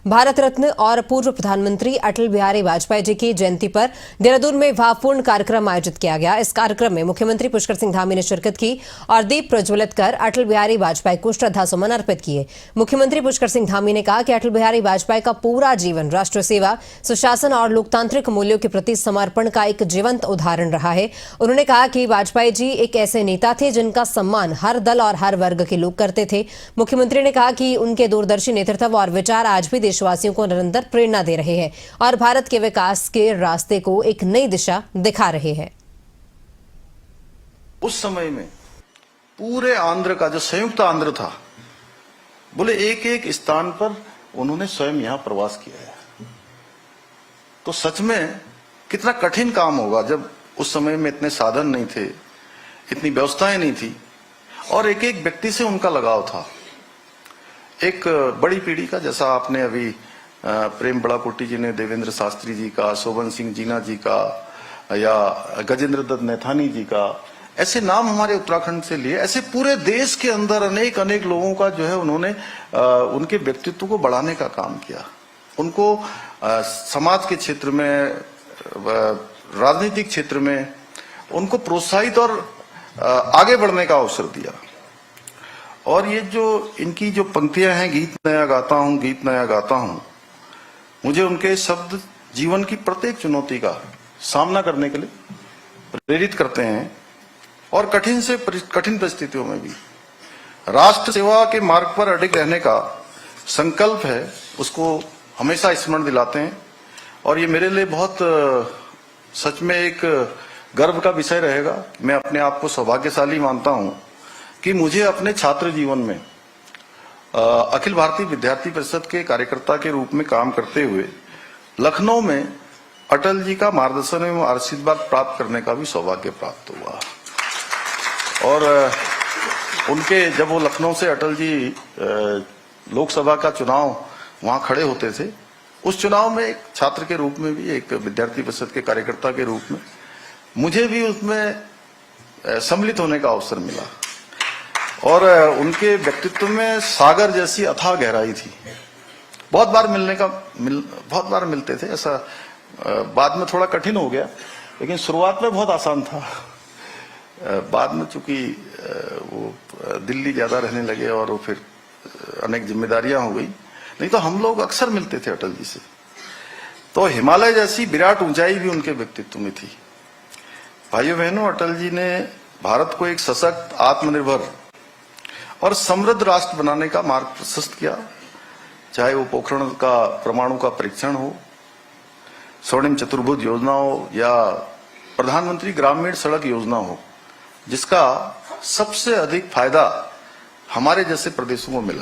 भारत रत्न और पूर्व प्रधानमंत्री अटल बिहारी वाजपेयी जी की जयंती पर देहरादून में भावपूर्ण कार्यक्रम आयोजित किया गया। इस कार्यक्रम में मुख्यमंत्री पुष्कर सिंह धामी ने शिरकत की और दीप प्रज्वलित कर अटल बिहारी वाजपेयी को श्रद्धासुमन अर्पित किए। मुख्यमंत्री पुष्कर सिंह धामी ने कहा कि अटल बिहारी वाजपेयी का पूरा जीवन राष्ट्र सेवा, सुशासन और लोकतांत्रिक मूल्यों के प्रति समर्पण का एक जीवंत उदाहरण रहा है। उन्होंने कहा कि वाजपेयी जी एक ऐसे नेता थे जिनका सम्मान हर दल और हर वर्ग के लोग करते थे। मुख्यमंत्री ने कहा कि उनके दूरदर्शी नेतृत्व और विचार आज भी देशवासियों को निरंतर प्रेरणा दे रहे हैं और भारत के विकास के रास्ते को एक नई दिशा दिखा रहे हैं। उस समय में पूरे आंध्र का जो संयुक्त आंध्र था, बोले एक एक स्थान पर उन्होंने स्वयं यहां प्रवास किया है। तो सच में कितना कठिन काम होगा जब उस समय में इतने साधन नहीं थे, इतनी व्यवस्थाएं नहीं थी और एक एक व्यक्ति से उनका लगाव था। एक बड़ी पीढ़ी का, जैसा आपने अभी प्रेम बड़ाकोटी जी ने देवेंद्र शास्त्री जी का, शोभन सिंह जीना जी का या गजेंद्र दत्त नैथानी जी का, ऐसे नाम हमारे उत्तराखंड से लिए। ऐसे पूरे देश के अंदर अनेक अनेक लोगों का जो है उन्होंने उनके व्यक्तित्व को बढ़ाने का काम किया। उनको समाज के क्षेत्र में, राजनीतिक क्षेत्र में उनको प्रोत्साहित और आगे बढ़ने का अवसर दिया। और ये जो इनकी जो पंक्तियां हैं, गीत नया गाता हूं, गीत नया गाता हूं, मुझे उनके शब्द जीवन की प्रत्येक चुनौती का सामना करने के लिए प्रेरित करते हैं और कठिन से कठिन परिस्थितियों में भी राष्ट्र सेवा के मार्ग पर अडिग रहने का संकल्प है, उसको हमेशा स्मरण दिलाते हैं। और ये मेरे लिए बहुत सच में एक गर्व का विषय रहेगा। मैं अपने आप को सौभाग्यशाली मानता हूं कि मुझे अपने छात्र जीवन में अखिल भारतीय विद्यार्थी परिषद के कार्यकर्ता के रूप में काम करते हुए लखनऊ में अटल जी का मार्गदर्शन एवं आशीर्वाद प्राप्त करने का भी सौभाग्य प्राप्त हुआ। और उनके जब वो लखनऊ से अटल जी लोकसभा का चुनाव वहां खड़े होते थे, उस चुनाव में एक छात्र के रूप में भी, एक विद्यार्थी परिषद के कार्यकर्ता के रूप में मुझे भी उसमें सम्मिलित होने का अवसर मिला। और उनके व्यक्तित्व में सागर जैसी अथाह गहराई थी। बहुत बार मिलते थे। ऐसा बाद में थोड़ा कठिन हो गया, लेकिन शुरुआत में बहुत आसान था। बाद में चूंकि वो दिल्ली ज्यादा रहने लगे और वो फिर अनेक जिम्मेदारियां हो गई, नहीं तो हम लोग अक्सर मिलते थे अटल जी से। तो हिमालय जैसी विराट ऊंचाई भी उनके व्यक्तित्व में थी। भाइयों बहनों, अटल जी ने भारत को एक सशक्त, आत्मनिर्भर और समृद्ध राष्ट्र बनाने का मार्ग प्रशस्त किया। चाहे वो पोखरण का परमाणु का परीक्षण हो, स्वर्णिम चतुर्भुज योजना हो या प्रधानमंत्री ग्रामीण सड़क योजना हो, जिसका सबसे अधिक फायदा हमारे जैसे प्रदेशों को मिला।